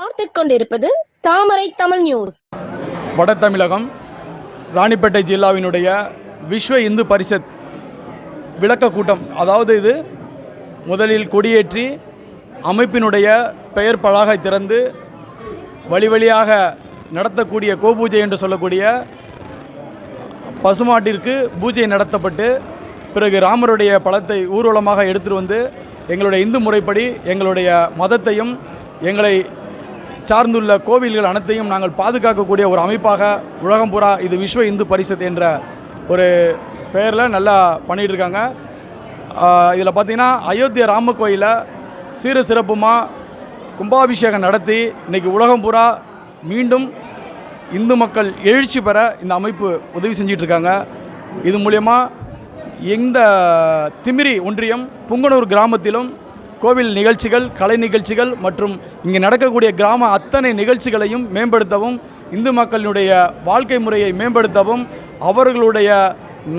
பார்த்துக் கொண்டிருப்பது தாமரை தமிழ் நியூஸ். வட தமிழகம் ராணிப்பேட்டை ஜில்லாவினுடைய விஸ்வ இந்து பரிஷத் விளக்க கூட்டம். அதாவது இது முதலில் கொடியேற்றி அமைப்பினுடைய பெயர் பலகை திறந்து வழி வழியாக நடத்தக்கூடிய கோபூஜை என்று சொல்லக்கூடிய பசுமாட்டிற்கு பூஜை நடத்தப்பட்டு பிறகு ராமருடைய படத்தை ஊர்வலமாக எடுத்துகிட்டு வந்து எங்களுடைய இந்து முறைப்படி எங்களுடைய மதத்தையும் எங்களை சார்ந்துள்ள கோவில்கள் அனைத்தையும் நாங்கள் பாதுகாக்கக்கூடிய ஒரு அமைப்பாக உலகம் பூரா இது விஸ்வ இந்து பரிஷத் என்ற ஒரு பெயரில் நல்லா பண்ணிகிட்ருக்காங்க. இதில் பார்த்திங்கன்னா அயோத்தியா ராம கோயிலை சீர சிறப்புமாக கும்பாபிஷேகம் நடத்தி இன்றைக்கி உலகம் பூரா மீண்டும் இந்து மக்கள் எழுச்சி பெற இந்த அமைப்பு உதவி செஞ்சிட்ருக்காங்க. இது மூலயமா இந்த திமிரி ஒன்றியம் புங்கனூர் கிராமத்திலும் கோவில் நிகழ்ச்சிகள், கலை நிகழ்ச்சிகள் மற்றும் இங்கே நடக்கக்கூடிய கிராம அத்தனை நிகழ்ச்சிகளையும் மேம்படுத்தவும், இந்து மக்களினுடைய வாழ்க்கை முறையை மேம்படுத்தவும் அவர்களுடைய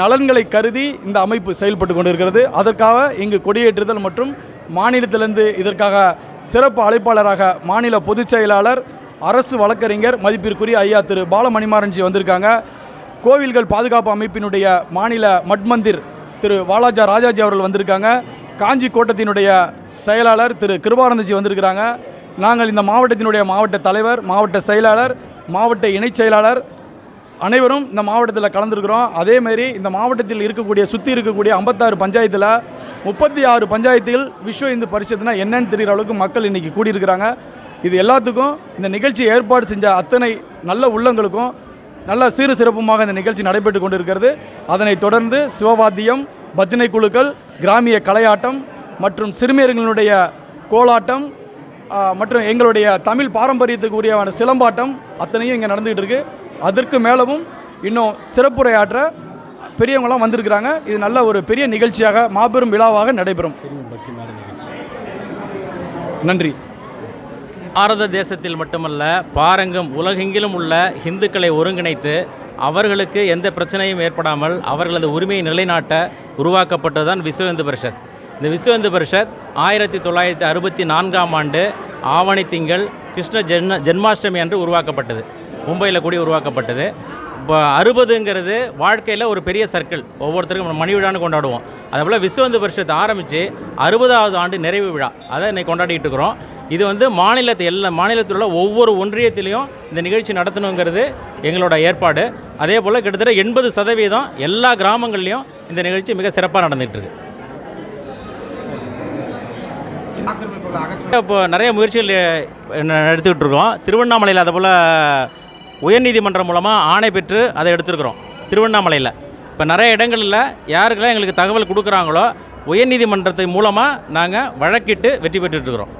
நலன்களை கருதி இந்த அமைப்பு செயல்பட்டு கொண்டிருக்கிறது. அதற்காக இங்கு கொடியேற்றுதல் மற்றும் மாநிலத்திலிருந்து இதற்காக சிறப்பு அழைப்பாளராக மாநில பொதுச் செயலாளர் அரசு வழக்கறிஞர் மதிப்பிற்குரிய ஐயா திரு பாலமணிமாறன்ஜி வந்திருக்காங்க. கோவில்கள் பாதுகாப்பு அமைப்பினுடைய மாநில மட்மந்திர் திரு வாலாஜா ராஜாஜி அவர்கள் வந்திருக்காங்க. காஞ்சி கோட்டத்தினுடைய செயலாளர் திரு கிருபானந்தஜி வந்திருக்கிறாங்க. நாங்கள் இந்த மாவட்டத்தினுடைய மாவட்ட தலைவர், மாவட்ட செயலாளர், மாவட்ட இணைச் செயலாளர் அனைவரும் இந்த மாவட்டத்தில் கலந்துருக்கிறோம். அதேமாரி இந்த மாவட்டத்தில் இருக்கக்கூடிய சுற்றி இருக்கக்கூடிய 56 பஞ்சாயத்தில் 36 பஞ்சாயத்தில் விஸ்வ இந்து பரிஷத்துனா என்னன்னு தெரிகிற அளவுக்கு மக்கள் இன்றைக்கி கூடியிருக்கிறாங்க. இது எல்லாத்துக்கும் இந்த நிகழ்ச்சி ஏற்பாடு செஞ்ச அத்தனை நல்ல உள்ளங்களுக்கும் நல்ல சீர சிறப்புமாக இந்த நிகழ்ச்சி நடைபெற்று கொண்டிருக்கிறது. அதனைத் தொடர்ந்து சிவவாத்தியம், பஜனை குழுக்கள், கிராமிய கலையாட்டம் மற்றும் சிறுமியர்களுடைய கோலாட்டம் மற்றும் எங்களுடைய தமிழ் பாரம்பரியத்துக்கு உரியமான சிலம்பாட்டம் அத்தனையும் இங்கே நடந்துகிட்டு இருக்குது. அதற்கு மேலவும் இன்னும் சிறப்புரையாற்ற பெரியவங்களாம் வந்திருக்கிறாங்க. இது நல்ல ஒரு பெரிய நிகழ்ச்சியாக மாபெரும் விழாவாக நடைபெறும். நன்றி. பாரத தேசத்தில் மட்டுமல்ல, பாரங்கும் உலகெங்கிலும் உள்ள இந்துக்களை ஒருங்கிணைத்து அவர்களுக்கு எந்த பிரச்சனையும் ஏற்படாமல் அவர்களது உரிமையை நிலைநாட்ட உருவாக்கப்பட்டதுதான் விஸ்வ இந்து பரிஷத். இந்த விஸ்வ இந்து பரிஷத் 1964ஆம் ஆண்டு ஆவணி திங்கள் கிருஷ்ண ஜென்மாஷ்டமி அன்று உருவாக்கப்பட்டது. மும்பையில் கூடி உருவாக்கப்பட்டது. இப்போ 60ங்கிறது வாழ்க்கையில் ஒரு பெரிய சர்க்கிள். ஒவ்வொருத்தருக்கும் மணி விழான்னு கொண்டாடுவோம். அதேபோல் விஸ்வ இந்து பரிஷத் ஆரம்பித்து 60வது ஆண்டு நிறைவு விழா அதை இன்னைக்கு கொண்டாடிட்டு இருக்கிறோம். இது மாநிலத்தில் உள்ள ஒவ்வொரு ஒன்றியத்திலையும் இந்த நிகழ்ச்சி நடத்தணுங்கிறது எங்களோட ஏற்பாடு. அதே போல் கிட்டத்தட்ட 80% எல்லா கிராமங்கள்லையும் இந்த நிகழ்ச்சி மிக சிறப்பாக நடந்துகிட்ருக்கு. இப்போ நிறைய முயற்சிகள் எடுத்துக்கிட்டு இருக்கோம். திருவண்ணாமலையில் அதேபோல் உயர்நீதிமன்றம் மூலமாக ஆணை பெற்று அதை எடுத்துருக்குறோம். திருவண்ணாமலையில் இப்போ நிறைய இடங்களில் யாருக்கெல்லாம் எங்களுக்கு தகவல் கொடுக்குறாங்களோ உயர்நீதிமன்றத்தின் மூலமாக நாங்கள் வழக்கிட்டு வெற்றி பெற்றுட்ருக்குறோம்.